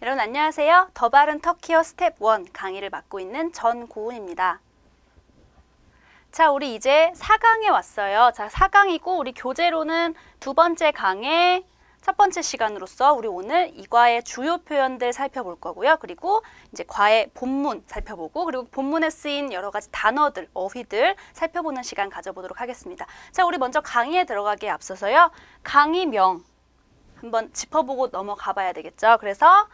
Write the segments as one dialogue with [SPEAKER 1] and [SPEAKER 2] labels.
[SPEAKER 1] 여러분 안녕하세요. 더 바른 터키어 스텝 1 강의를 맡고 있는 전고은입니다. 자, 우리 이제 4강에 왔어요. 자, 4강이고 우리 교재로는 두 번째 강의 첫 번째 시간으로서 우리 오늘 이 과의 주요 표현들 살펴볼 거고요. 그리고 이제 과의 본문 살펴보고 그리고 본문에 쓰인 여러 가지 단어들, 어휘들 살펴보는 시간 가져보도록 하겠습니다. 자, 우리 먼저 강의에 들어가기에 앞서서요. 강의명 한번 짚어보고 넘어가 봐야 되겠죠. 그래서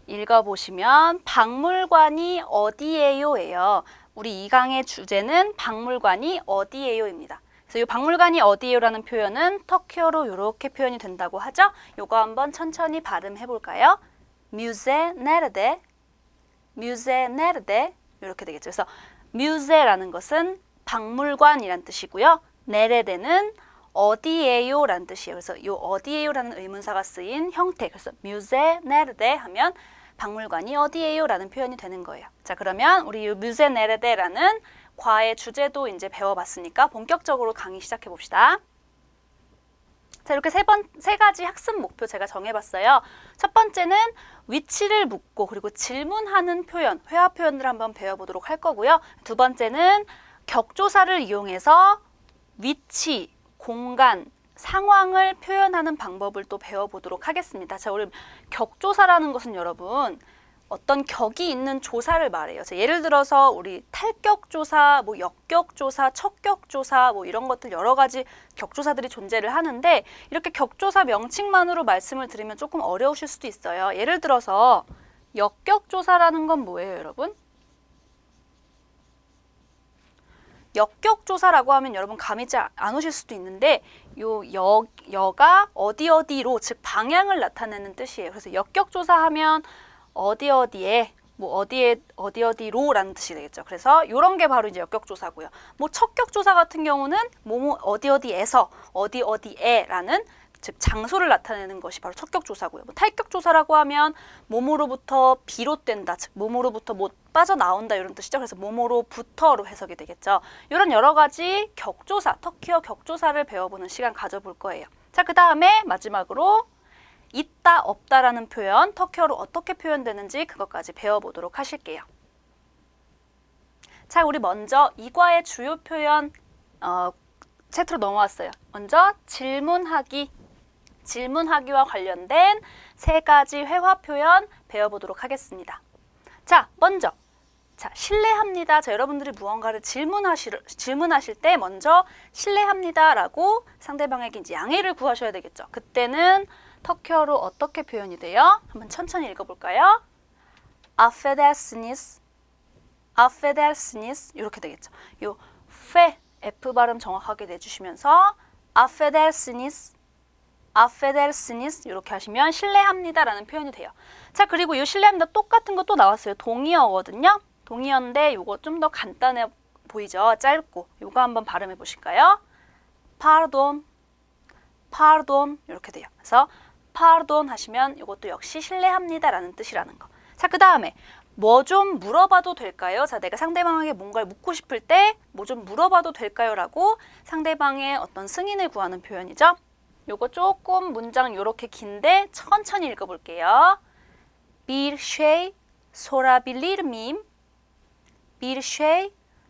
[SPEAKER 1] 읽어보시면 박물관이 어디예요예요. 우리 이 강의 주제는 박물관이 어디예요입니다. 그래서 이 박물관이 어디예요라는 표현은 터키어로 이렇게 표현이 된다고 하죠. 요거 한번 천천히 발음해 볼까요? 뮤제 네르데, 뮤제 네르데 이렇게 되겠죠. 그래서 뮤제라는 것은 박물관이란 뜻이고요. 네레데는 어디예요 라는 뜻이에요. 그래서 이 어디예요 라는 의문사가 쓰인 형태, 그래서 뮤제 네르데 하면 박물관이 어디예요 라는 표현이 되는 거예요. 자, 그러면 우리 이 뮤제 네르데라는 과의 주제도 이제 배워봤으니까 본격적으로 강의 시작해 봅시다. 자, 이렇게 세 가지 학습 목표 제가 정해봤어요. 첫 번째는 위치를 묻고 그리고 질문하는 표현, 회화 표현을 한번 배워보도록 할 거고요. 두 번째는 격조사를 이용해서 위치, 공간, 상황을 표현하는 방법을 또 배워보도록 하겠습니다. 자, 우리 격조사라는 것은 여러분 어떤 격이 있는 조사를 말해요. 자, 예를 들어서 우리 탈격조사, 뭐 역격조사, 척격조사 뭐 이런 것들 여러 가지 격조사들이 존재를 하는데 이렇게 격조사 명칭만으로 말씀을 드리면 조금 어려우실 수도 있어요. 예를 들어서 역격조사라는 건 뭐예요, 여러분? 역격조사라고 하면 여러분 감이 잘 안 오실 수도 있는데 요 여가 어디로 즉 방향을 나타내는 뜻이에요. 그래서 역격조사하면 어디에 뭐 어디로라는 뜻이 되겠죠. 그래서 이런 게 바로 이제 역격조사고요. 뭐 척격조사 같은 경우는 뭐 어디에서 어디에라는 즉 장소를 나타내는 것이 바로 척격조사고요. 뭐 탈격조사라고 하면 몸으로부터 비롯된다, 즉 몸으로부터 못 빠져나온다 이런 뜻이죠. 그래서 몸으로부터로 해석이 되겠죠. 이런 여러 가지 격조사, 터키어 격조사를 배워보는 시간 가져볼 거예요. 자, 그 다음에 마지막으로 있다, 없다라는 표현, 터키어로 어떻게 표현되는지 그것까지 배워보도록 하실게요. 자, 우리 먼저 이 과의 주요 표현 세트로 넘어왔어요. 먼저 질문하기와 관련된 세 가지 회화 표현 배워보도록 하겠습니다. 자, 먼저 실례합니다. 자, 여러분들이 무언가를 질문하실 때 먼저 실례합니다라고 상대방에게 이제 양해를 구하셔야 되겠죠. 그때는 터키어로 어떻게 표현이 돼요? 한번 천천히 읽어볼까요? affedersiniz 이렇게 되겠죠. 요 fe, F 발음 정확하게 내주시면서 affedersiniz 이렇게 하시면 실례합니다라는 표현이 돼요. 자, 그리고 이 실례합니다 똑같은 거 또 나왔어요. 동의어거든요. 동의어인데 요거 좀 더 간단해 보이죠? 짧고. 요거 한번 발음해 보실까요? pardon 이렇게 돼요. 그래서 pardon 하시면 이것도 역시 실례합니다라는 뜻이라는 거. 자, 그 다음에 뭐 좀 물어봐도 될까요? 자, 내가 상대방에게 뭔가를 묻고 싶을 때 뭐 좀 물어봐도 될까요? 라고 상대방의 어떤 승인을 구하는 표현이죠. 요거 조금 문장 요렇게 긴데 천천히 읽어볼게요. Bir şey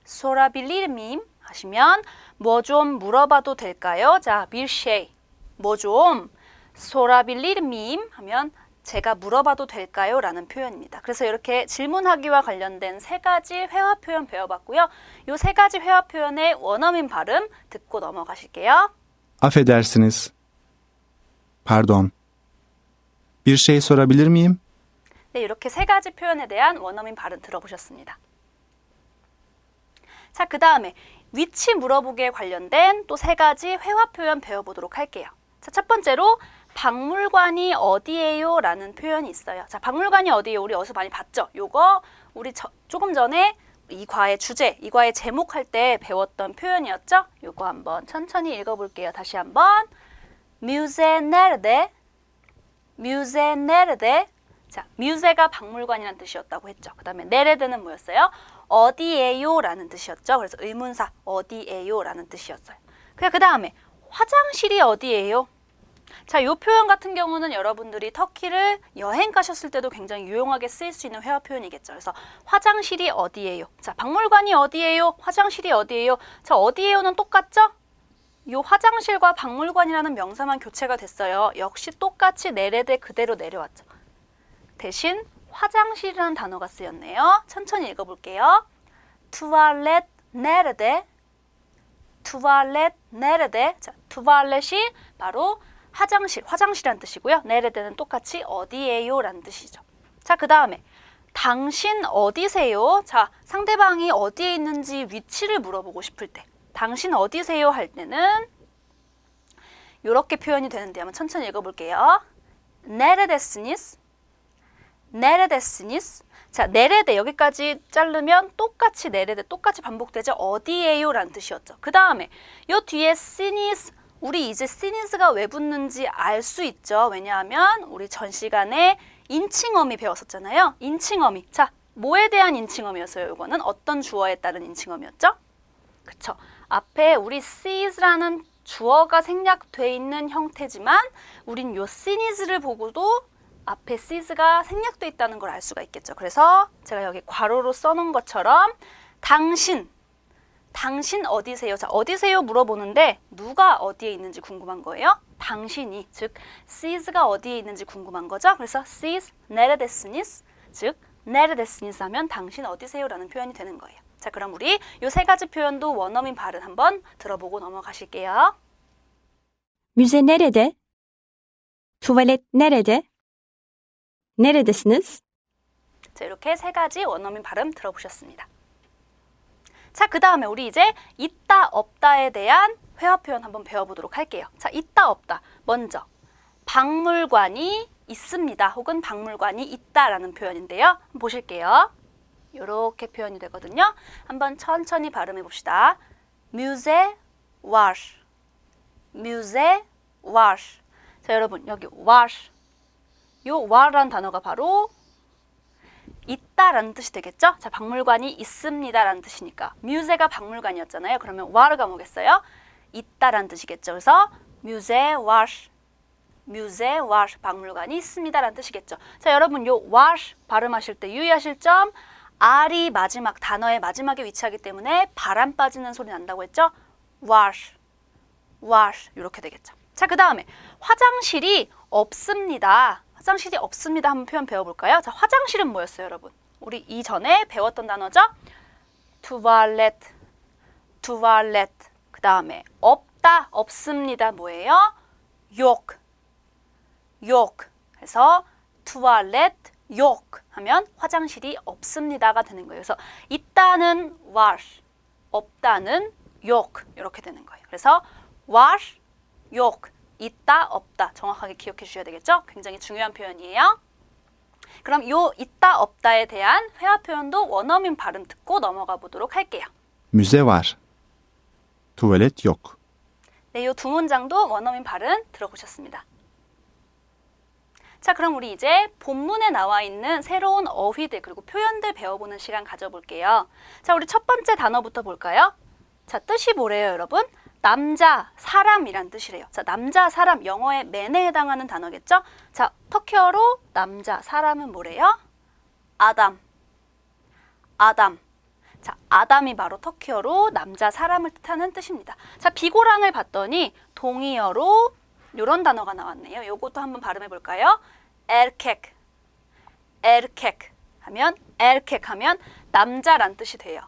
[SPEAKER 1] sorabilir miyim? 하시면 뭐 좀 물어봐도 될까요? 자, bir şey 뭐 좀 sorabilir miyim? 하면 제가 물어봐도 될까요? 라는 표현입니다. 그래서 이렇게 질문하기와 관련된 세 가지 회화 표현 배워봤고요. 이 세 가지 회화 표현의 원어민 발음 듣고 넘어가실게요.
[SPEAKER 2] Affedersiniz. Pardon. Bir şey sorabilir miyim?
[SPEAKER 1] 네, 이렇게 세 가지 표현에 대한 원어민 발음 들어보셨습니다. 자, 그 다음에 위치 물어보기에 관련된 또 세 가지 회화 표현 배워보도록 할게요. 자, 첫 번째로 박물관이 어디예요? 라는 표현이 있어요. 자, 박물관이 어디예요? 우리 어디서 많이 봤죠? 요거 우리 조금 전에 이 과의 주제, 이 과의 제목 할 때 배웠던 표현이었죠? 요거 한번 천천히 읽어볼게요. 다시 한번. 뮤제 네르데. 자, 뮤제가 박물관이라는 뜻이었다고 했죠. 그 다음에 네레드는 뭐였어요? 어디예요? 라는 뜻이었죠. 그래서 의문사 어디예요? 라는 뜻이었어요. 그 다음에 화장실이 어디예요? 자, 이 표현 같은 경우는 여러분들이 터키를 여행 가셨을 때도 굉장히 유용하게 쓰일 수 있는 회화 표현이겠죠. 그래서 화장실이 어디예요? 자, 박물관이 어디예요? 화장실이 어디예요? 자, 어디예요는 똑같죠? 이 화장실과 박물관이라는 명사만 교체가 됐어요. 역시 똑같이 내레데 그대로 내려왔죠. 대신 화장실이라는 단어가 쓰였네요. 천천히 읽어볼게요. 투알렛 네르데, 투알렛 네르데. 자, 투알렛이 바로 화장실, 화장실이란 뜻이고요. 네르데는 똑같이 어디예요? 라는 뜻이죠. 자, 그 다음에 당신 어디세요? 자, 상대방이 어디에 있는지 위치를 물어보고 싶을 때 당신 어디세요? 할 때는 이렇게 표현이 되는데 한번 천천히 읽어볼게요. 네르데스니스, 네르데스니스. 자, 네레데 여기까지 자르면 똑같이 네레데 똑같이 반복되죠. 어디에요? 라는 뜻이었죠. 그 다음에 요 뒤에 시니스, 우리 이제 시니스가 왜 붙는지 알 수 있죠. 왜냐하면 우리 전 시간에 인칭어미 배웠었잖아요. 인칭어미. 자, 뭐에 대한 인칭어미였어요? 이거는 어떤 주어에 따른 인칭어미였죠? 그쵸. 앞에 우리 sees라는 주어가 생략돼 있는 형태지만 우린 요 시니스를 보고도 앞에 sees가 생략돼 있다는 걸 알 수가 있겠죠. 그래서 제가 여기 괄호로 써놓은 것처럼 당신 어디세요? 자, 어디세요? 물어보는데 누가 어디에 있는지 궁금한 거예요? 당신이, 즉 sees가 어디에 있는지 궁금한 거죠. 그래서 sees neredesinız, 즉 neredesinız 하면 당신 어디세요? 라는 표현이 되는 거예요. 자, 그럼 우리 요 세 가지 표현도 원어민 발음 한번 들어보고 넘어가실게요.
[SPEAKER 3] Müze nerede? Tuvalet nerede? Neredesiniz?
[SPEAKER 1] 자, 이렇게 세 가지 원어민 발음 들어보셨습니다. 자, 그 다음에 우리 이제 있다 없다에 대한 회화 표현 한번 배워보도록 할게요. 자, 있다 없다. 먼저 박물관이 있습니다. 혹은 박물관이 있다라는 표현인데요. 한번 보실게요. 이렇게 표현이 되거든요. 한번 천천히 발음해 봅시다. Müze var. Müze var. 자, 여러분 여기 var. 요 war라는 단어가 바로 있다라는 뜻이 되겠죠? 자, 박물관이 있습니다라는 뜻이니까 뮤제가 박물관이었잖아요. 그러면 war가 뭐겠어요? 있다라는 뜻이겠죠. 그래서 뮤제 war, 뮤제 war, 박물관이 있습니다라는 뜻이겠죠. 자, 여러분 요 war 발음하실 때 유의하실 점, r이 마지막 단어의 마지막에 위치하기 때문에 바람 빠지는 소리 난다고 했죠? war, war 이렇게 되겠죠. 자, 그 다음에 화장실이 없습니다. 화장실이 없습니다. 한번 표현 배워볼까요? 자, 화장실은 뭐였어요, 여러분? 우리 이전에 배웠던 단어죠? 투발렛, 투발렛. 그 다음에 없다, 없습니다. 뭐예요? 욕, 욕. 해서 투발렛, 욕 하면 화장실이 없습니다가 되는 거예요. 그래서 있다는 war, 없다는 욕 이렇게 되는 거예요. 그래서 war, 욕. 있다, 없다 정확하게 기억해 주셔야 되겠죠? 굉장히 중요한 표현이에요. 그럼 요 있다, 없다에 대한 회화 표현도 원어민 발음 듣고 넘어가 보도록 할게요.
[SPEAKER 2] Müze var. Tuvalet yok.
[SPEAKER 1] 네, 요 두 문장도 원어민 발음 들어보셨습니다. 자, 그럼 우리 이제 본문에 나와 있는 새로운 어휘들 그리고 표현들 배워보는 시간 가져볼게요. 자, 우리 첫 번째 단어부터 볼까요? 자, 뜻이 뭐래요, 여러분? 남자, 사람이란 뜻이래요. 자, 남자, 사람, 영어의 man에 해당하는 단어겠죠? 자, 터키어로 남자, 사람은 뭐래요? 아담, 아담. 자, 아담이 바로 터키어로 남자, 사람을 뜻하는 뜻입니다. 자, 비고랑을 봤더니 동의어로 이런 단어가 나왔네요. 요것도 한번 발음해 볼까요? erkek, erkek 하면 erkek 하면 남자란 뜻이 돼요.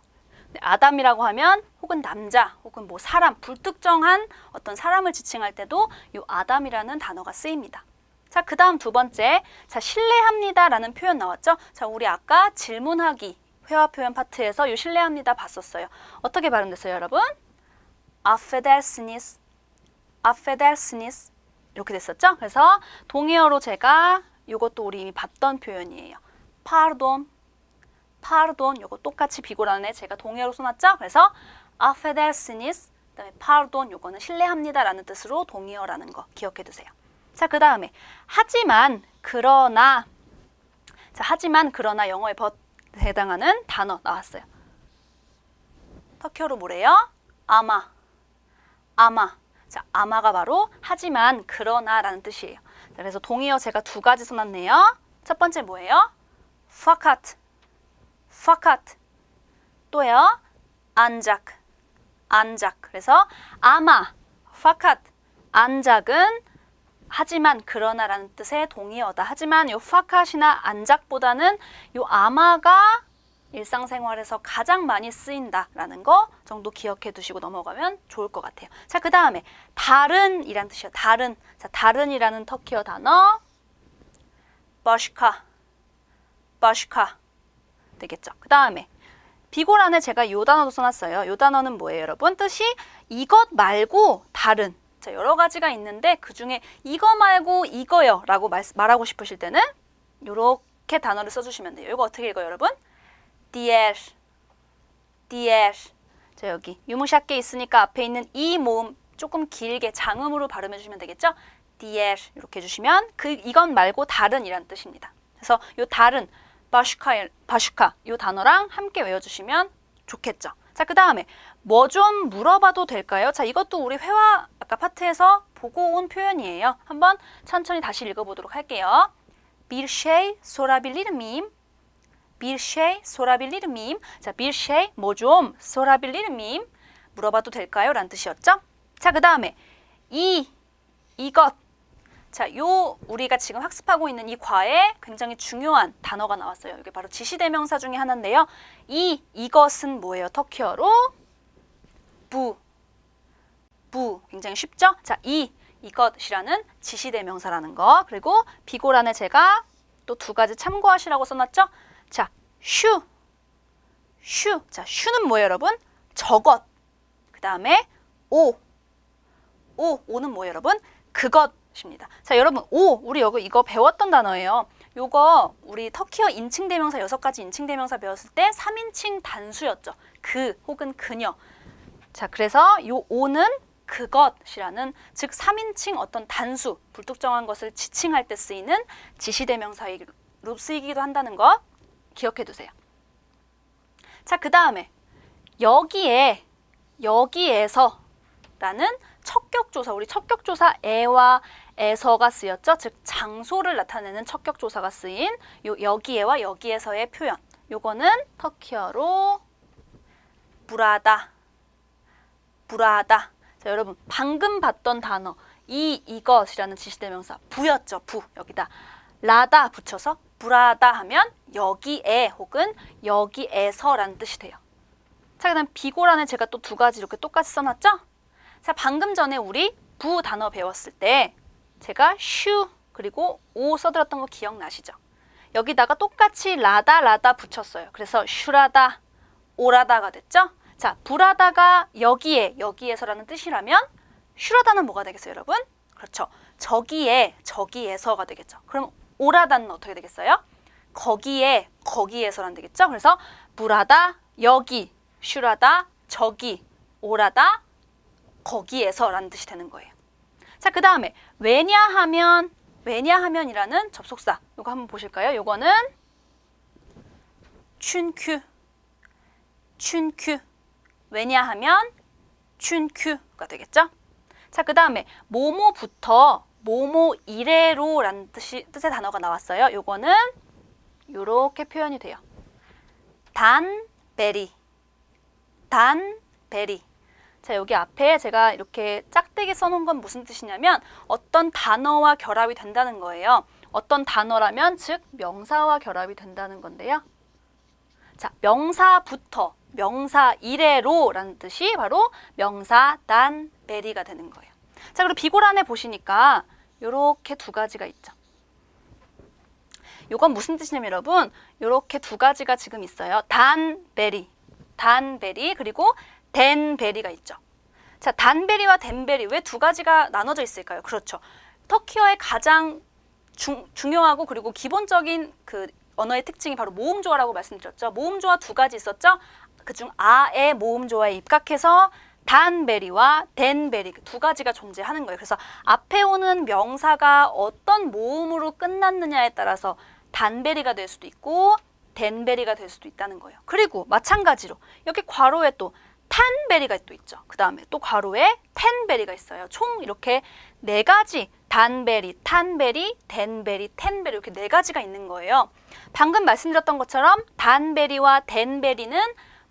[SPEAKER 1] 아담이라고 하면 혹은 남자 혹은 뭐 사람 불특정한 어떤 사람을 지칭할 때도 이 아담이라는 단어가 쓰입니다. 자, 그 다음 두 번째, 자, 신뢰합니다라는 표현 나왔죠? 자, 우리 아까 질문하기 회화 표현 파트에서 이 신뢰합니다 봤었어요. 어떻게 발음됐어요, 여러분? affedersiniz, affedersiniz 이렇게 됐었죠? 그래서 동의어로 제가 이것도 우리 이미 봤던 표현이에요. pardon, pardon 요거 똑같이 비고란에 제가 동의어로 써놨죠? 그래서 affedersiniz 그다음에 pardon 요거는 신뢰합니다라는 뜻으로 동의어라는 거 기억해 두세요. 자, 그 다음에 하지만 그러나, 자, 하지만 그러나 영어의 but에 해당하는 단어 나왔어요. 터키어로 뭐래요? 아마, 아마. 자, 아마가 바로 하지만, 그러나라는 뜻이에요. 자, 그래서 동의어 제가 두 가지 써놨네요. 첫 번째 뭐예요? fakat, fakat. 또요, ancak, ancak. 그래서 아마, fakat, ancak은 하지만, 그러나라는 뜻의 동의어다. 하지만 요 fakat이나 ancak보다는 요 아마가 일상생활에서 가장 많이 쓰인다라는 거 정도 기억해 두시고 넘어가면 좋을 것 같아요. 자, 그 다음에 다른이란 뜻이에요. 다른. 자, 다른이라는 터키어 단어 başka, başka 되겠죠. 그 다음에 비고란에 제가 요 단어도 써놨어요. 요 단어는 뭐예요, 여러분? 뜻이 이것 말고 다른. 자, 여러 가지가 있는데 그 중에 이거 말고 이거요 라고 말하고 싶으실 때는 요렇게 단어를 써주시면 돼요. 이거 어떻게 읽어요, 여러분? diğer, diğer. 자, 여기 유무샷게 있으니까 앞에 있는 이 모음 조금 길게 장음으로 발음해 주시면 되겠죠? diğer 이렇게 해주시면 이건 말고 다른이란 뜻입니다. 그래서 요 다른 바슈카 요 단어랑 함께 외워주시면 좋겠죠. 자, 그 다음에 뭐 좀 물어봐도 될까요? 자, 이것도 우리 회화 아까 파트에서 보고 온 표현이에요. 한번 천천히 다시 읽어보도록 할게요. Bir şey sorabilir miyim? Bir şey sorabilir miyim? 자, bir şey 뭐 좀 sorabilir miyim? 물어봐도 될까요? 라는 뜻이었죠. 자, 그 다음에 이것. 자, 요 우리가 지금 학습하고 있는 이 과에 굉장히 중요한 단어가 나왔어요. 이게 바로 지시대명사 중에 하나인데요. 이것은 뭐예요? 터키어로 bu. 굉장히 쉽죠? 자, 이것이라는 지시대명사라는 거. 그리고 비고란에 제가 또 두 가지 참고하시라고 써놨죠? 자, 슈. 자, 슈는 뭐예요, 여러분? 저것. 그 다음에 오는 뭐예요, 여러분? 그것입니다. 자, 여러분, 우리 여기 이거 배웠던 단어예요. 요거 우리 터키어 인칭대명사 6가지 인칭대명사 배웠을 때 3인칭 단수였죠. 그 혹은 그녀. 자, 그래서 요 오는 그것이라는 즉 3인칭 어떤 단수, 불특정한 것을 지칭할 때 쓰이는 지시대명사로 쓰이기도 한다는 거 기억해 두세요. 자, 그 다음에 여기에서라는 척격조사, 우리 척격조사 에와 에서가 쓰였죠. 즉 장소를 나타내는 척격조사가 쓰인 요 여기에와 여기에서의 표현. 요거는 터키어로 burada. 자, 여러분 방금 봤던 단어 이것이라는 지시대명사 부였죠. 부. 여기다 라다 붙여서 부라다 하면 여기에 혹은 여기에서라는 뜻이 돼요. 자, 그 다음 비고란에 제가 또 두 가지 이렇게 똑같이 써놨죠? 자, 방금 전에 우리 부 단어 배웠을 때 제가 슈 그리고 오 써드렸던 거 기억나시죠? 여기다가 똑같이 라다 붙였어요. 그래서 슈라다, 오라다가 됐죠? 자, 부라다가 여기에서라는 뜻이라면 슈라다는 뭐가 되겠어요, 여러분? 그렇죠. 저기에서가 되겠죠. 그럼 오라다는 어떻게 되겠어요? 거기에서라는 되겠죠? 그래서 부라다, 여기, 슈라다, 저기, 오라다, 거기에서라는 뜻이 되는 거예요. 자, 그 다음에 왜냐하면이라는 접속사. 이거 한번 보실까요? 요거는 춘큐. 왜냐하면 춘큐가 되겠죠? 자, 그 다음에 뭐뭐부터 뭐뭐 이래로라는 뜻의 단어가 나왔어요. 요거는 요렇게 표현이 돼요. 단베리. 자, 여기 앞에 제가 이렇게 짝대기 써놓은 건 무슨 뜻이냐면 어떤 단어와 결합이 된다는 거예요. 어떤 단어라면 즉 명사와 결합이 된다는 건데요. 자, 명사부터 명사 이래로라는 뜻이 바로 명사 단베리가 되는 거예요. 자, 그리고 비고란에 보시니까 요렇게 두 가지가 있죠. 요건 무슨 뜻이냐면 여러분 요렇게 두 가지가 지금 있어요. 단베리 그리고 덴베리가 있죠. 자, 단베리와 덴베리 왜 두 가지가 나눠져 있을까요? 그렇죠. 터키어의 가장 중요하고 그리고 기본적인 그 언어의 특징이 바로 모음조화라고 말씀드렸죠. 모음조화 두 가지 있었죠. 그중 아의 모음조화에 입각해서 단베리와 덴베리 두 가지가 존재하는 거예요. 그래서 앞에 오는 명사가 어떤 모음으로 끝났느냐에 따라서 단베리가 될 수도 있고 덴베리가 될 수도 있다는 거예요. 그리고 마찬가지로 여기 괄호에 또 탄베리가 또 있죠. 그 다음에 또 괄호에 텐베리가 있어요. 총 이렇게 4가지 단베리, 탄베리, 덴베리, 텐베리 이렇게 4가지가 있는 거예요. 방금 말씀드렸던 것처럼 단베리와 덴베리는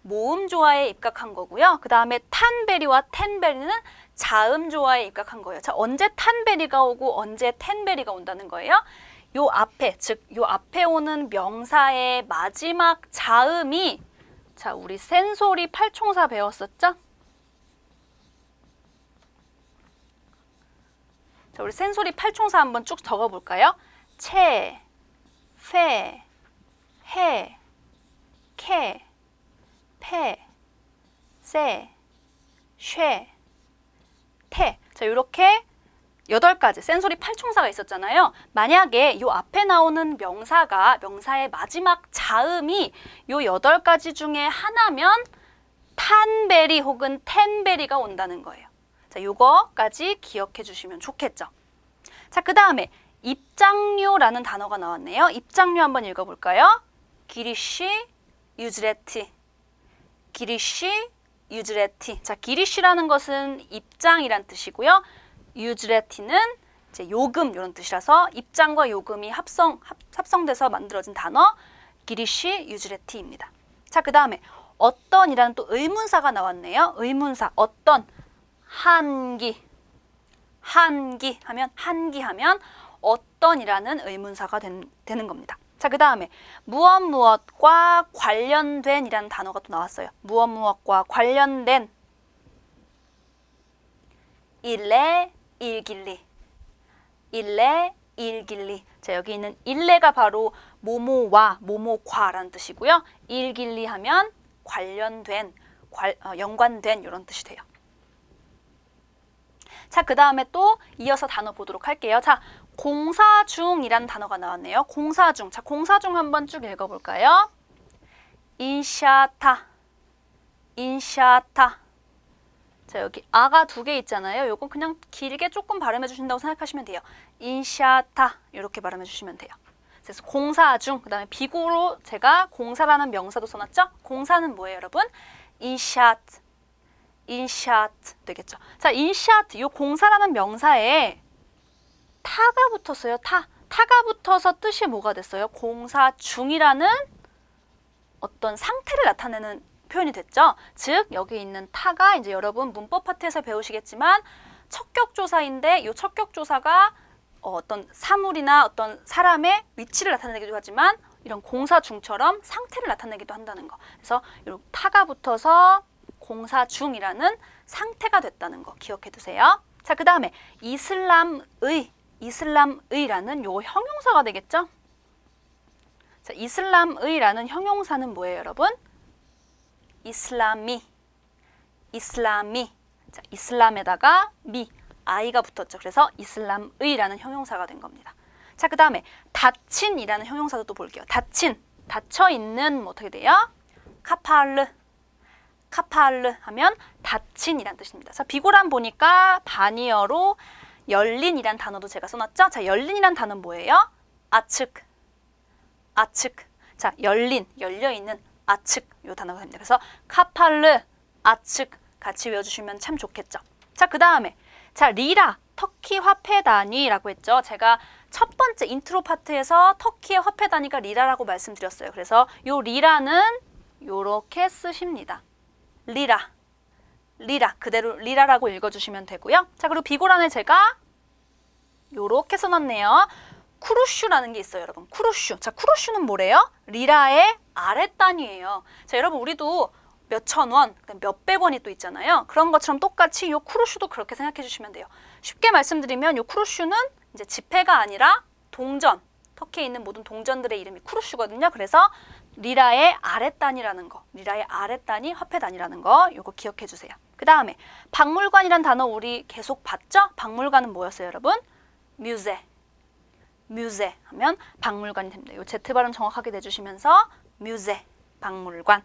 [SPEAKER 1] 모음 조화에 입각한 거고요. 그 다음에 탄베리와 텐베리는 자음 조화에 입각한 거예요. 자, 언제 탄베리가 오고 언제 텐베리가 온다는 거예요? 요 앞에, 즉 요 앞에 오는 명사의 마지막 자음이, 자, 우리 센소리 팔총사 배웠었죠? 자, 우리 센소리 팔총사 한번 쭉 적어볼까요? 채, 페, 해, 캐, 페, 세, 쉐, 태. 자, 이렇게 8가지 센소리 팔총사가 있었잖아요. 만약에 요 앞에 나오는 명사의 마지막 자음이 요 8가지 중에 하나면 탄베리 혹은 텐베리가 온다는 거예요. 자, 요거까지 기억해 주시면 좋겠죠. 자, 그 다음에 입장료라는 단어가 나왔네요. 입장료 한번 읽어볼까요? 기리시 유즈레티. 기리시 유즈레티. 자, 기리시라는 것은 입장이란 뜻이고요. 유즈레티는 이제 요금 이런 뜻이라서 입장과 요금이 합성돼서 만들어진 단어 기리시 유즈레티입니다. 자, 그 다음에 어떤이라는 또 의문사가 나왔네요. 의문사 어떤 한기 하면 어떤이라는 의문사가 되는 겁니다. 자, 그 다음에 무엇과 관련된 이라는 단어가 또 나왔어요. 무엇과 관련된 일레 일길리. 자, 여기 있는 일레가 바로 뭐뭐와 뭐뭐과라는 뜻이고요. 일길리 하면 관련된, 연관된 이런 뜻이 돼요. 자, 그 다음에 또 이어서 단어 보도록 할게요. 자, 공사 중이라는 단어가 나왔네요. 공사 중. 자, 공사 중 한번 쭉 읽어볼까요? 인샤타. 자, 여기 아가 2개 있잖아요. 요거 그냥 길게 조금 발음해 주신다고 생각하시면 돼요. 인샤타 이렇게 발음해 주시면 돼요. 그래서 공사 중, 그 다음에 비구로 제가 공사라는 명사도 써놨죠? 공사는 뭐예요, 여러분? 인샤트 되겠죠. 자, 인샤트, 요 공사라는 명사에 타가 붙었어요. 타가 붙어서 뜻이 뭐가 됐어요? 공사 중이라는 어떤 상태를 나타내는 표현이 됐죠. 즉, 여기 있는 타가 이제 여러분 문법 파트에서 배우시겠지만 척격조사인데 이 척격조사가 어떤 사물이나 어떤 사람의 위치를 나타내기도 하지만 이런 공사 중처럼 상태를 나타내기도 한다는 거. 그래서 이렇게 타가 붙어서 공사 중이라는 상태가 됐다는 거 기억해 두세요. 자, 그 다음에 이슬람의라는 요 형용사가 되겠죠. 자, 이슬람의라는 형용사는 뭐예요, 여러분? 이슬라미. 자, 이슬람에다가 아이가 붙었죠. 그래서 이슬람의라는 형용사가 된 겁니다. 자, 그 다음에 닫힌이라는 형용사도 또 볼게요. 닫혀있는 어떻게 돼요? 카파르 하면 닫힌이라는 뜻입니다. 자, 비고란 보니까 반이어로 열린이란 단어도 제가 써놨죠. 자, 열린이란 단어는 뭐예요? 아측. 자, 열려있는 아측 요 단어가 됩니다. 그래서 카팔르, 아측 같이 외워주시면 참 좋겠죠. 자, 그 다음에 자, 리라, 터키 화폐 단위라고 했죠. 제가 첫 번째 인트로 파트에서 터키의 화폐 단위가 리라라고 말씀드렸어요. 그래서 요 리라는 요렇게 쓰십니다. 리라 그대로 리라라고 읽어주시면 되고요. 자, 그리고 비고란에 제가 요렇게 써놨네요. 쿠루슈라는 게 있어요, 여러분. 쿠루슈. 자, 쿠루슈는 뭐래요? 리라의 아랫단위예요. 자, 여러분 우리도 몇천 원, 몇백 원이 또 있잖아요. 그런 것처럼 똑같이 요 쿠루슈도 그렇게 생각해 주시면 돼요. 쉽게 말씀드리면 요 쿠루슈는 이제 지폐가 아니라 동전. 터키에 있는 모든 동전들의 이름이 쿠루슈거든요. 그래서 리라의 아랫단위라는 거, 리라의 아랫단위 화폐 단위라는 거 요거 기억해 주세요. 그 다음에 박물관이란 단어 우리 계속 봤죠? 박물관은 뭐였어요, 여러분? 뮤제 하면 박물관이 됩니다. 요 Z 발음 정확하게 내주시면서 뮤제, 박물관.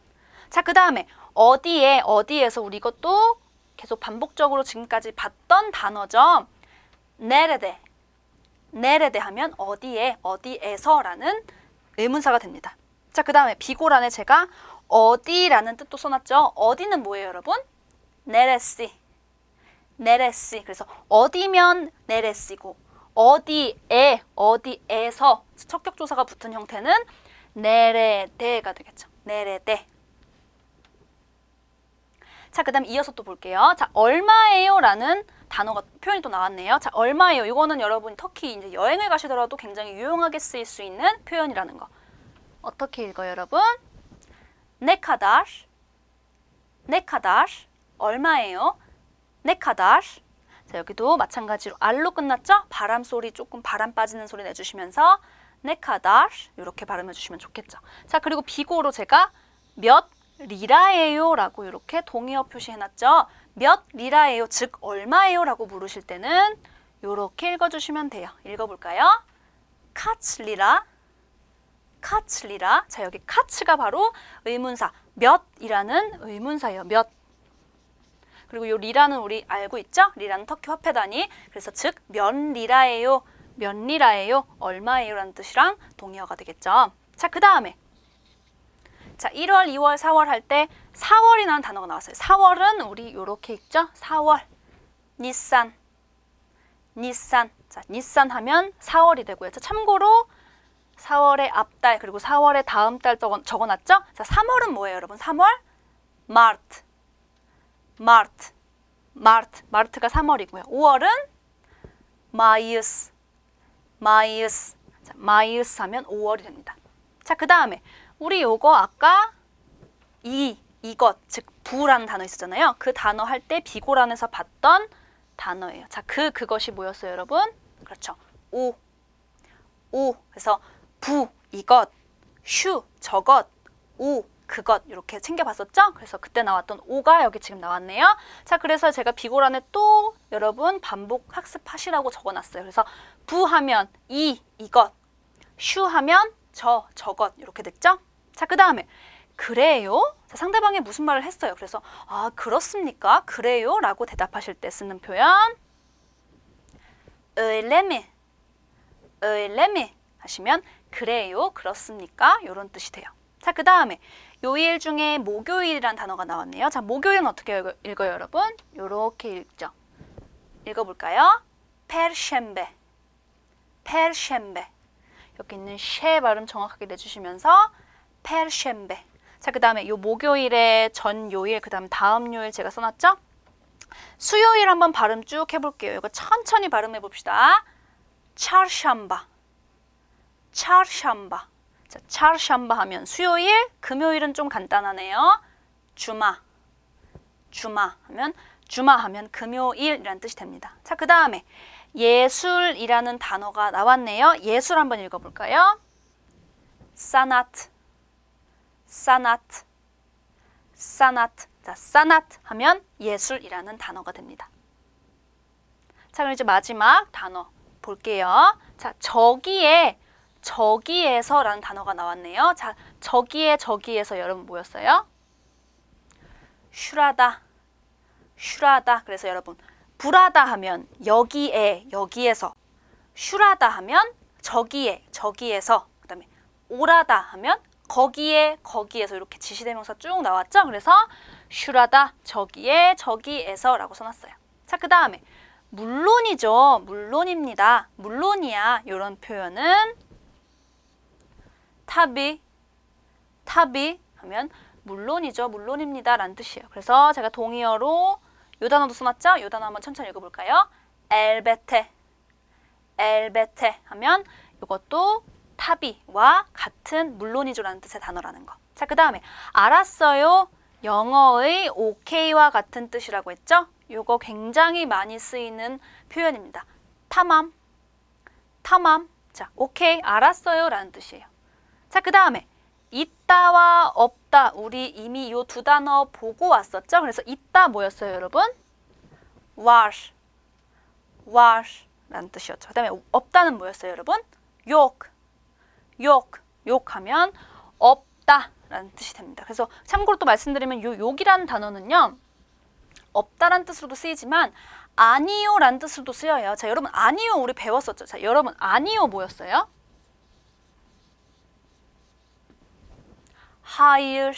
[SPEAKER 1] 자, 그 다음에 어디에서 우리 이것도 계속 반복적으로 지금까지 봤던 단어죠. 네레데 하면 어디에서라는 의문사가 됩니다. 자, 그 다음에 비고란에 제가 어디라는 뜻도 써놨죠. 어디는 뭐예요, 여러분? 네레시. 네레시. 그래서 어디면 네레시고 어디에, 어디에서 척격조사가 붙은 형태는 네레데가 되겠죠. 네레데. 자, 그 다음 이어서 또 볼게요. 자, 얼마예요? 라는 단어가, 표현이 또 나왔네요. 자, 얼마예요? 이거는 여러분이 터키 이제 여행을 가시더라도 굉장히 유용하게 쓰일 수 있는 표현이라는 거. 어떻게 읽어요, 여러분? 네카달. 네카달. 얼마예요? 네카달. 자, 여기도 마찬가지로 알로 끝났죠? 바람 소리 조금 바람 빠지는 소리 내주시면서 네카달 이렇게 발음해 주시면 좋겠죠. 자, 그리고 비고로 제가 몇 리라예요 라고 이렇게 동의어 표시해놨죠. 몇 리라예요, 즉 얼마예요 라고 물으실 때는 이렇게 읽어주시면 돼요. 읽어볼까요? 카츠리라. 카츠리라. 자, 여기 카츠가 바로 의문사 몇이라는 의문사예요. 몇. 그리고 요 리라는 우리 알고 있죠? 리라는 터키 화폐 단위. 그래서 즉 몇 리라예요, 몇 리라예요, 얼마예요 라는 뜻이랑 동의어가 되겠죠. 자, 그 다음에 자, 1월, 2월, 4월 할 때 4월이라는 단어가 나왔어요. 4월은 우리 요렇게 읽죠? 4월. 니산. 니산. 자, 니산 하면 4월이 되고요. 자, 참고로 4월의 앞달 그리고 4월의 다음 달 적어놨죠? 자, 3월은 뭐예요, 여러분? 3월? 마르트. 마르트. 마르트. 마르트가 3월이고요. 5월은 마이우스. 마이우스. 자, 마이우스 하면 5월이 됩니다. 자, 그 다음에 우리 요거 아까 이것, 즉 부라는 단어 있었잖아요. 그 단어 할 때 비고란에서 봤던 단어예요. 자, 그것이 뭐였어요, 여러분? 그렇죠. 오. 그래서 부, 이것, 슈, 저것, 오, 그것 이렇게 챙겨봤었죠? 그래서 그때 나왔던 오가 여기 지금 나왔네요. 자, 그래서 제가 비고란에 또 여러분 반복 학습하시라고 적어놨어요. 그래서 부 하면 이것, 슈 하면 저것 이렇게 됐죠? 자, 그 다음에 그래요? 자, 상대방이 무슨 말을 했어요. 그래서 아, 그렇습니까? 그래요? 라고 대답하실 때 쓰는 표현 의레미 하시면 그래요? 그렇습니까? 이런 뜻이 돼요. 자, 그 다음에 요일 중에 목요일이란 단어가 나왔네요. 자, 목요일은 어떻게 읽어요, 여러분? 요렇게 읽죠. 읽어볼까요? 페르셴베. 여기 있는 쉐 발음 정확하게 내주시면서 페르셴베. 자, 그 다음에 요 목요일에 전 요일, 그 다음 요일 제가 써놨죠? 수요일 한번 발음 쭉 해볼게요. 이거 천천히 발음해 봅시다. 차르샴바. 자, 차르샴바 하면 수요일, 금요일은 좀 간단하네요. 주마 하면 금요일이라는 뜻이 됩니다. 자, 그 다음에 예술이라는 단어가 나왔네요. 예술 한번 읽어볼까요? 사나트. 자, 사나트 하면 예술이라는 단어가 됩니다. 자, 그럼 이제 마지막 단어 볼게요. 자, 저기에서라는 단어가 나왔네요. 자, 저기에서 여러분 뭐였어요? 슈라다. 그래서 여러분 불하다 하면 여기에서, 슈라다 하면 저기에서, 그 다음에 오라다 하면 거기에서 이렇게 지시대명사 쭉 나왔죠? 그래서 슈라다, 저기에서 라고 써놨어요. 자, 그 다음에 물론이죠. 물론입니다. 물론이야. 이런 표현은 타비 하면 물론이죠. 물론입니다. 라는 뜻이에요. 그래서 제가 동의어로 요 단어도 써놨죠? 요 단어 한번 천천히 읽어볼까요? 엘베테 하면 이것도 타비와 같은 물론이죠라는 뜻의 단어라는 거. 자, 그 다음에 알았어요. 영어의 오케이와 같은 뜻이라고 했죠? 요거 굉장히 많이 쓰이는 표현입니다. 타맘. 자, 오케이, 알았어요 라는 뜻이에요. 자, 그 다음에 있다와 없다. 우리 이미 요 두 단어 보고 왔었죠? 그래서 있다 뭐였어요, 여러분? was 라는 뜻이었죠. 그 다음에 없다는 뭐였어요, 여러분? 욕하면 없다 라는 뜻이 됩니다. 그래서 참고로 또 말씀드리면 요 욕이라는 단어는요, 없다라는 뜻으로도 쓰이지만 아니요 라는 뜻으로도 쓰여요. 자, 여러분 아니요 우리 배웠었죠? 자, 여러분 아니요 뭐였어요? 하일.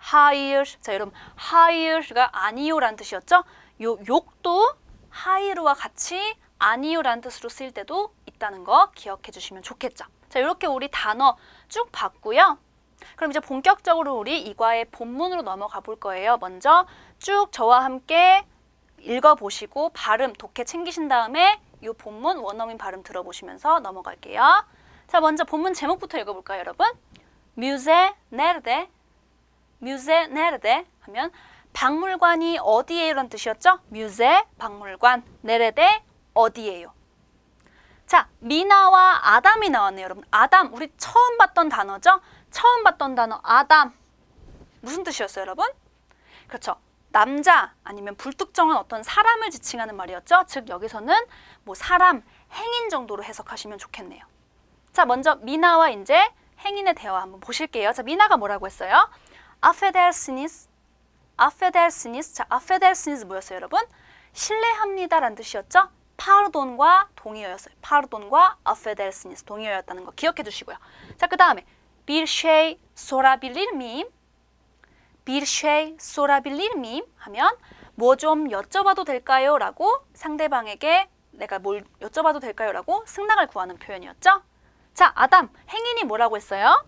[SPEAKER 1] 하이르. 자, 여러분 하이르가 아니요라는 뜻이었죠? 요 욕도 하이르와 같이 아니요라는 뜻으로 쓰일 때도 있다는 거 기억해 주시면 좋겠죠. 자, 이렇게 우리 단어 쭉 봤고요. 그럼 이제 본격적으로 우리 이과의 본문으로 넘어가 볼 거예요. 먼저 쭉 저와 함께 읽어보시고 발음, 독해 챙기신 다음에 이 본문 원어민 발음 들어보시면서 넘어갈게요. 자, 먼저 본문 제목부터 읽어볼까요, 여러분? Müze nerede? Müze nerede? 하면 박물관이 어디에요? 라는 뜻이었죠? Müze, 박물관, nerede, 어디에요? 자, 미나와 아담이 나왔네요, 여러분. 아담, 우리 처음 봤던 단어죠? 처음 봤던 단어 아담. 무슨 뜻이었어요, 여러분? 그렇죠. 남자 아니면 불특정한 어떤 사람을 지칭하는 말이었죠. 즉 여기서는 뭐 사람, 행인 정도로 해석하시면 좋겠네요. 자, 먼저 미나와 이제 행인의 대화 한번 보실게요. 자, 미나가 뭐라고 했어요? affedersiniz. affedersiniz. 자, affedersiniz 뭐였어요, 여러분? 실례합니다라는 뜻이었죠. pardon과 동의어였어요. pardon과 affedersiniz 동의어였다는 거 기억해 주시고요. 자, 그 다음에 bir şey sorabilir miyim? bir şey sorabilir miyim? 하면 뭐 좀 여쭤봐도 될까요? 라고 상대방에게 내가 뭘 여쭤봐도 될까요? 라고 승낙을 구하는 표현이었죠. 자, 아담, 행인이 뭐라고 했어요?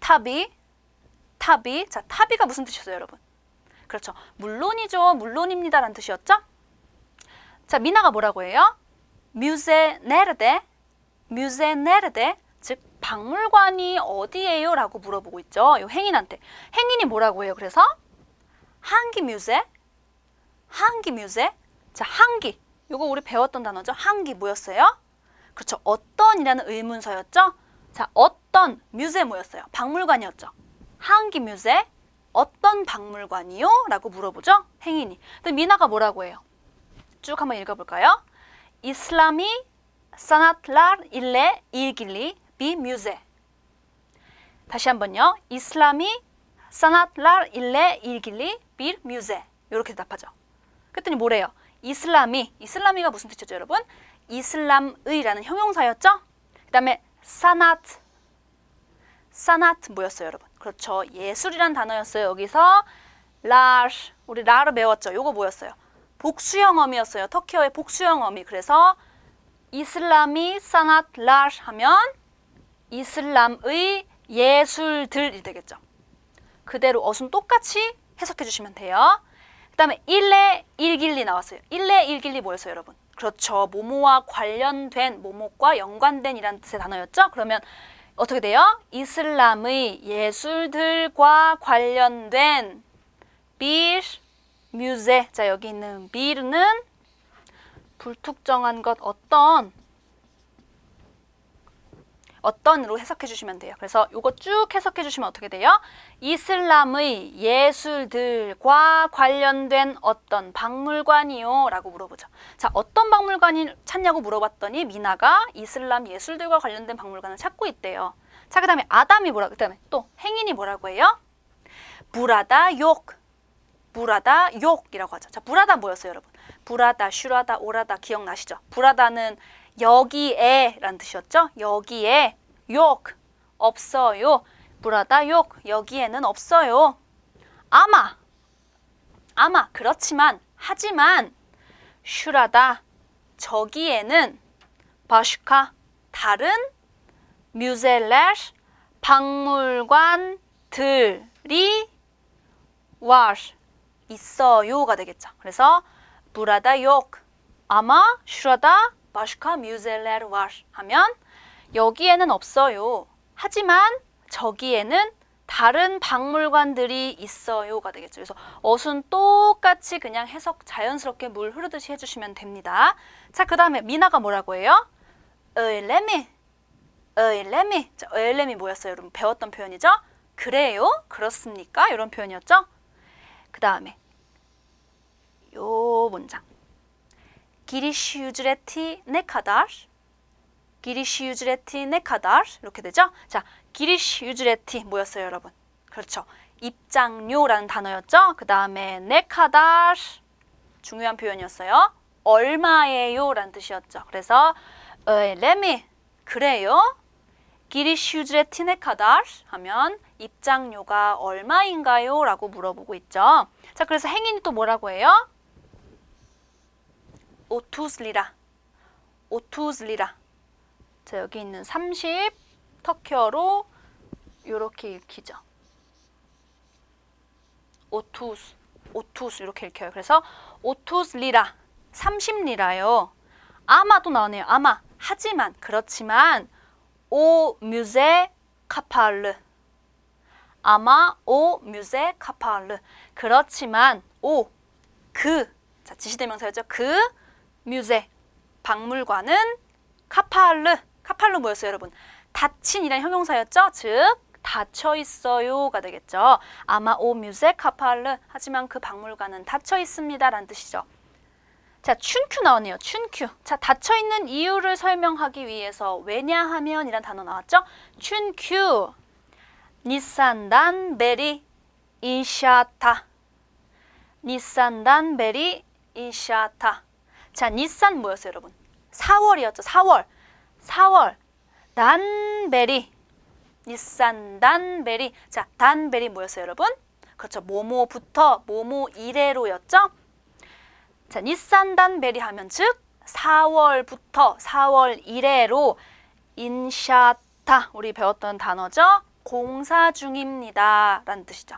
[SPEAKER 1] 타비. 자, 타비가 무슨 뜻이었어요, 여러분? 그렇죠. 물론이죠. 물론입니다. 라는 뜻이었죠. 자, 미나가 뭐라고 해요? Müze nerede? Müze nerede? 즉, 박물관이 어디예요? 라고 물어보고 있죠. 이 행인한테. 행인이 뭐라고 해요? 그래서 hangi müze? hangi müze? 자, hangi. 요거 우리 배웠던 단어죠. hangi 뭐였어요? 그렇죠. 어떤이라는 의문서였죠. 자, 어떤 뮤제 뭐였어요? 박물관이었죠. hangi müze? 어떤 박물관이요? 라고 물어보죠. 행인이. 근데 미나가 뭐라고 해요? 쭉 한번 읽어볼까요? İslami sanatlar ile ilgili bir müze. 다시 한번요. İslami sanatlar ile ilgili bir müze. 이렇게 대답하죠. 그랬더니 뭐래요? 이슬라미가 무슨 뜻이죠, 여러분? 이슬람의라는 형용사였죠? 그 다음에 사나트 뭐였어요, 여러분? 그렇죠. 예술이란 단어였어요. 여기서 우리 라를 배웠죠. 요거 뭐였어요? 복수형어미였어요. 터키어의 복수형어미. 그래서 이슬라미 사나트랄 하면 이슬람의 예술들이 되겠죠. 그대로 어순 똑같이 해석해 주시면 돼요. 그 다음에 일레 일길리 나왔어요. 일레 일길리 뭐였어요, 여러분? 그렇죠. 모모와 관련된, 모모과 연관된 이라는 뜻의 단어였죠. 그러면 어떻게 돼요? 이슬람의 예술들과 관련된 bir müze. 자, 여기 있는 bir는 불특정한 것 어떤으로 해석해 주시면 돼요. 그래서 이거 쭉 해석해 주시면 어떻게 돼요? 이슬람의 예술들과 관련된 어떤 박물관이요? 라고 물어보죠. 자, 어떤 박물관이 찾냐고 물어봤더니 미나가 이슬람 예술들과 관련된 박물관을 찾고 있대요. 자, 그 다음에 아담이 그 다음에 또 행인이 뭐라고 해요? burada 욕이라고 하죠. 자, burada 뭐였어요, 여러분? burada, 슈라다, 오라다 기억나시죠? burada는 여기에 라는 뜻이었죠. 여기에 욕 없어요. burada 욕 여기에는 없어요. 아마 그렇지만 하지만 슈라다 저기에는 바슈카 다른 müzeler 박물관들이 있어요가 되겠죠. 그래서 burada 욕 아마 슈라다 바슈카 müzeler 하면 여기에는 없어요. 하지만 저기에는 다른 박물관들이 있어요가 되겠죠. 그래서 어순 똑같이 그냥 해석 자연스럽게 물 흐르듯이 해주시면 됩니다. 자, 그 다음에 미나가 뭐라고 해요? öyle mi? 자, öyle mi 뭐였어요? 여러분 배웠던 표현이죠? 그래요? 그렇습니까? 이런 표현이었죠? 그 다음에 요 문장 Giriş ücreti ne kadar? Giriş ücreti ne kadar? 이렇게 되죠? 자, Giriş ücreti 뭐였어요, 여러분? 그렇죠. 입장료라는 단어였죠? 그 다음에 ne kadar 중요한 표현이었어요. 얼마예요? 라는 뜻이었죠. 그래서 öyle mi? 그래요? Giriş ücreti ne kadar? 하면 입장료가 얼마인가요? 라고 물어보고 있죠. 자, 그래서 행인이 또 뭐라고 해요? 30 lira. 30 lira. 자, 여기 있는 30 터키어로 이렇게 읽히죠. 30 이렇게 읽혀요. 그래서 30 lira, 30 리라요. 아마도 나오네요. 아마. 하지만, 그렇지만 O müze kapalı. 아마 O müze kapalı. 그렇지만 O 자, 지시대명사였죠. 그 뮤제 박물관은 카팔르 뭐였어요, 여러분? 닫힌이란 형용사였죠. 즉 닫혀 있어요가 되겠죠. 아마 오 뮤제 카팔르. 하지만 그 박물관은 닫혀 있습니다라는 뜻이죠. 자, 춘큐 나오네요. 춘큐. 자, 닫혀 있는 이유를 설명하기 위해서 왜냐하면 이란 단어 나왔죠. 춘큐. 니산단 베리 인샤타. 니산단 베리 인샤타. 자, 니산 뭐였어요, 여러분? 4월이었죠. 4월. 단베리. 니산 단베리. 자, 단베리 뭐였어요, 여러분? 그렇죠. 뭐뭐부터 뭐뭐 이래로였죠. 자, 니산 단베리 하면 즉 4월부터 4월 이래로 인샤타. 우리 배웠던 단어죠. 공사 중입니다. 라는 뜻이죠.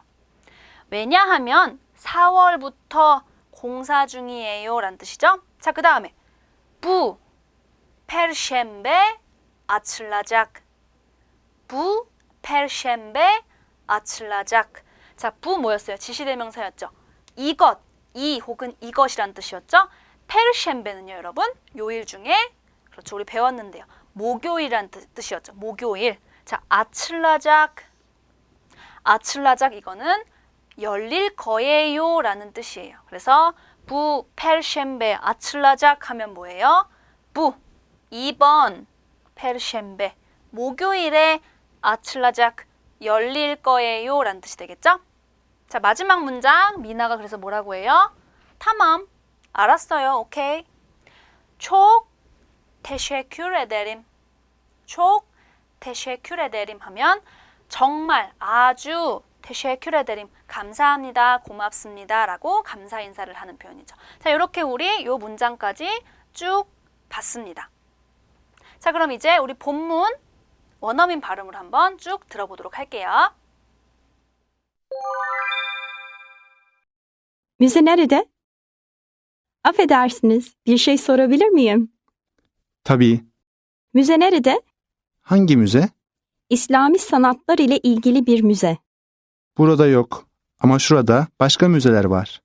[SPEAKER 1] 왜냐하면 4월부터 공사 중이에요. 라는 뜻이죠. 자, 그 다음에 부 페르셴베 아칠라작. 부 페르셴베 아칠라작. 자, 부 뭐였어요? 지시대명사였죠. 이것, 이 혹은 이것이란 뜻이었죠. 페르셴베는요, 여러분, 요일 중에 그렇죠. 우리 배웠는데요. 목요일이란 뜻이었죠. 목요일. 자, 아칠라작 이거는 열릴 거예요 라는 뜻이에요. 그래서 부 페르셴베 아칠라작 하면 뭐예요? 부 2번 페르셴베 목요일에 아칠라작 열릴 거예요 라는 뜻이 되겠죠? 자, 마지막 문장 미나가 그래서 뭐라고 해요? tamam. 알았어요. 오케이. çok teşekkür ederim. çok teşekkür ederim 하면 정말 아주 teşekkür ederim 감사합니다, 고맙습니다 라고 감사 인사를 하는 표현이죠. 자, 이렇게 우리 이 문장까지 쭉 봤습니다. 자, 그럼 이제 우리 본문 원어민 발음을 한번 쭉 들어보도록 할게요.
[SPEAKER 3] Müze nerede? Affedersiniz, bir şey sorabilir miyim?
[SPEAKER 2] Tabii.
[SPEAKER 3] Müze nerede?
[SPEAKER 2] Hangi müze?
[SPEAKER 3] İslami sanatlar ile ilgili bir müze.
[SPEAKER 2] Burada yok. Ama şurada başka müzeler var.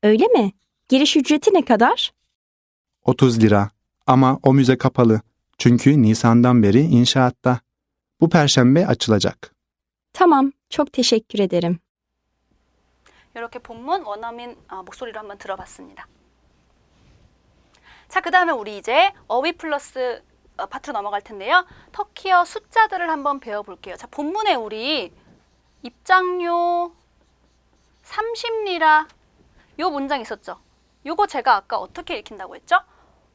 [SPEAKER 3] Öyle mi? Giriş ücreti ne kadar?
[SPEAKER 2] 30 lira. Ama o müze kapalı. Çünkü Nisan'dan beri inşaatta. Bu perşembe açılacak.
[SPEAKER 3] Tamam, çok teşekkür ederim.
[SPEAKER 1] 이렇게 본문 원어민 목소리를 한번 들어봤습니다. 자, 그 다음에 우리 이제 어휘 플러스 파트로 넘어갈 텐데요. 터키어 숫자들을 한번 배워볼게요. 자, 본문에 우리 입장료 30리라 요 문장 있었죠. 요거 제가 아까 어떻게 읽힌다고 했죠?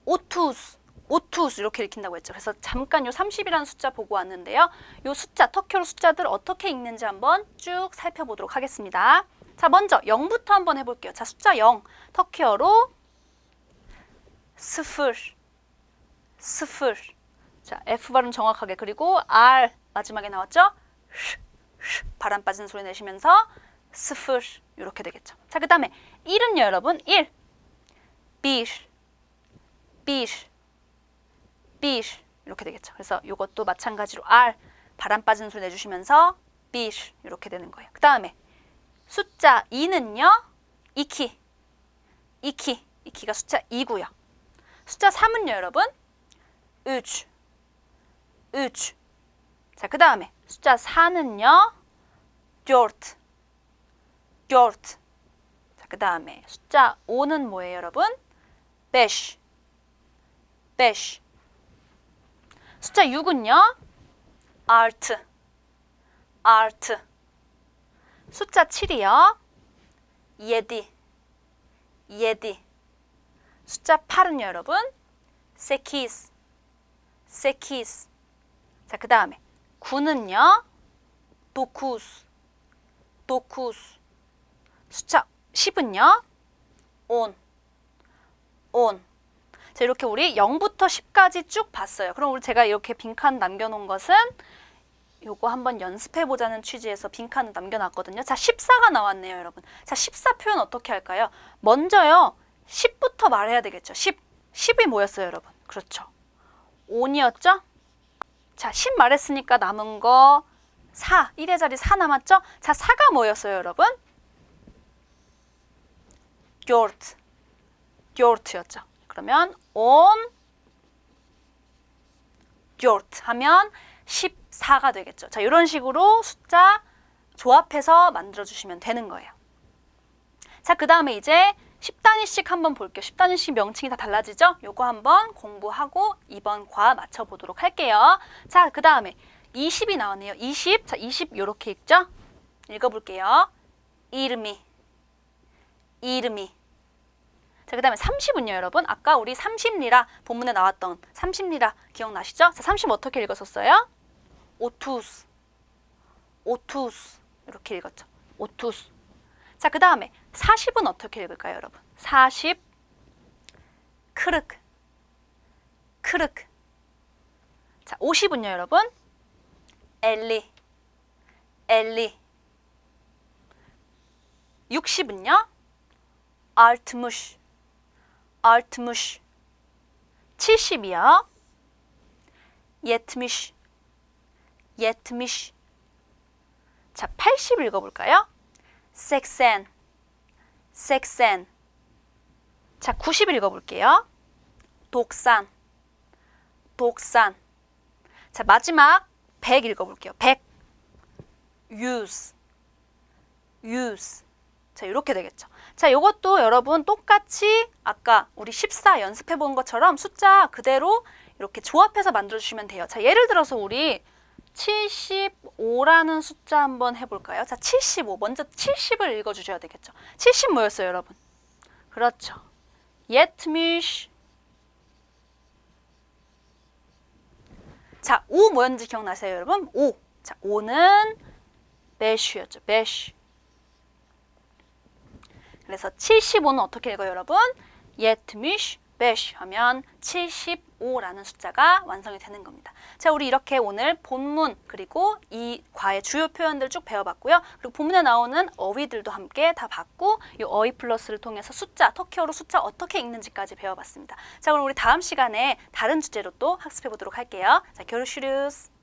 [SPEAKER 1] 오투스 이렇게 읽힌다고 했죠. 그래서 잠깐 요 30이라는 숫자 보고 왔는데요. 요 숫자, 터키어로 숫자들 어떻게 읽는지 한번 쭉 살펴보도록 하겠습니다. 자, 먼저 0부터 한번 해볼게요. 자, 숫자 0. 터키어로 스풀. 자, F 발음 정확하게. 그리고 R 마지막에 나왔죠? 바람 빠지는 소리 내시면서 스풀. 이렇게 되겠죠. 자, 그 다음에 1은요, 여러분. 1. bir. 이렇게 되겠죠. 그래서 이것도 마찬가지로 R 바람 빠지는 소리 내주시면서 bir 이렇게 되는 거예요. 그 다음에 숫자 2는요. 이키가 숫자 2고요. 숫자 3은요, 여러분. üç. 자, 그 다음에 숫자 4는요. dört. 자, 그 다음에 숫자 5는 뭐예요, 여러분? beş. 숫자 6은요. artı. 숫자 7이요. yedi. 숫자 8은요, 여러분. sekiz. 자, 그 다음에 9는요. 도쿠스, 도쿠스. 숫자 10은요. 온, 온. 자, 이렇게 우리 0부터 10까지 쭉 봤어요. 그럼 우리 제가 이렇게 빈칸 남겨놓은 것은 요거 한번 연습해보자는 취지에서 빈칸을 남겨놨거든요. 자, 14가 나왔네요, 여러분. 자, 14 표현 어떻게 할까요? 먼저요, 10부터 말해야 되겠죠. 10. 10이 뭐였어요, 여러분? 그렇죠. 온이었죠? 자, 10 말했으니까 남은 거 4. 1의 자리 4 남았죠? 자, 4가 뭐였어요, 여러분? dört. dört였죠. 그러면 on dört 하면 14가 되겠죠. 자, 이런 식으로 숫자 조합해서 만들어주시면 되는 거예요. 자, 그 다음에 이제 10단위씩 한번 볼게요. 10단위씩 명칭이 다 달라지죠? 요거 한번 공부하고 이번 과 맞춰보도록 할게요. 자, 그 다음에 20이 나왔네요. 20. 자, 20 요렇게 읽죠? 읽어볼게요. 이름이. 자, 그 다음에 30은요, 여러분. 아까 우리 30리라 본문에 나왔던 30리라 기억나시죠? 자, 30 어떻게 읽었었어요? 오투스. 이렇게 읽었죠. 오투스. 자, 그 다음에 40은 어떻게 읽을까요, 여러분? 40. 크르크. 자, 50은요, 여러분. 엘리. 60은요. 알트무시. 70이요. 예트미시. 자, 80 읽어볼까요? 섹센. 자, 90 읽어볼게요. 독산. 자, 마지막 100 읽어볼게요. 100. use. 자, 이렇게 되겠죠. 자, 이것도 여러분 똑같이 아까 우리 14 연습해 본 것처럼 숫자 그대로 이렇게 조합해서 만들어주시면 돼요. 자, 예를 들어서 우리 75라는 숫자 한번 해볼까요? 자, 75. 먼저 70을 읽어주셔야 되겠죠. 70 뭐였어요, 여러분? 그렇죠. 예트미시. 자, 5 뭐였는지 기억나세요, 여러분? 5. 자, 5는 beş였죠. beş. 그래서 75는 어떻게 읽어요, 여러분? 예트미시 beş 하면 75라는 숫자가 완성이 되는 겁니다. 자, 우리 이렇게 오늘 본문 그리고 이 과의 주요 표현들 쭉 배워봤고요. 그리고 본문에 나오는 어휘들도 함께 다 봤고 이 어휘 플러스를 통해서 숫자, 터키어로 숫자 어떻게 읽는지까지 배워봤습니다. 자, 그럼 우리 다음 시간에 다른 주제로 또 학습해보도록 할게요. 자, görüşürüz.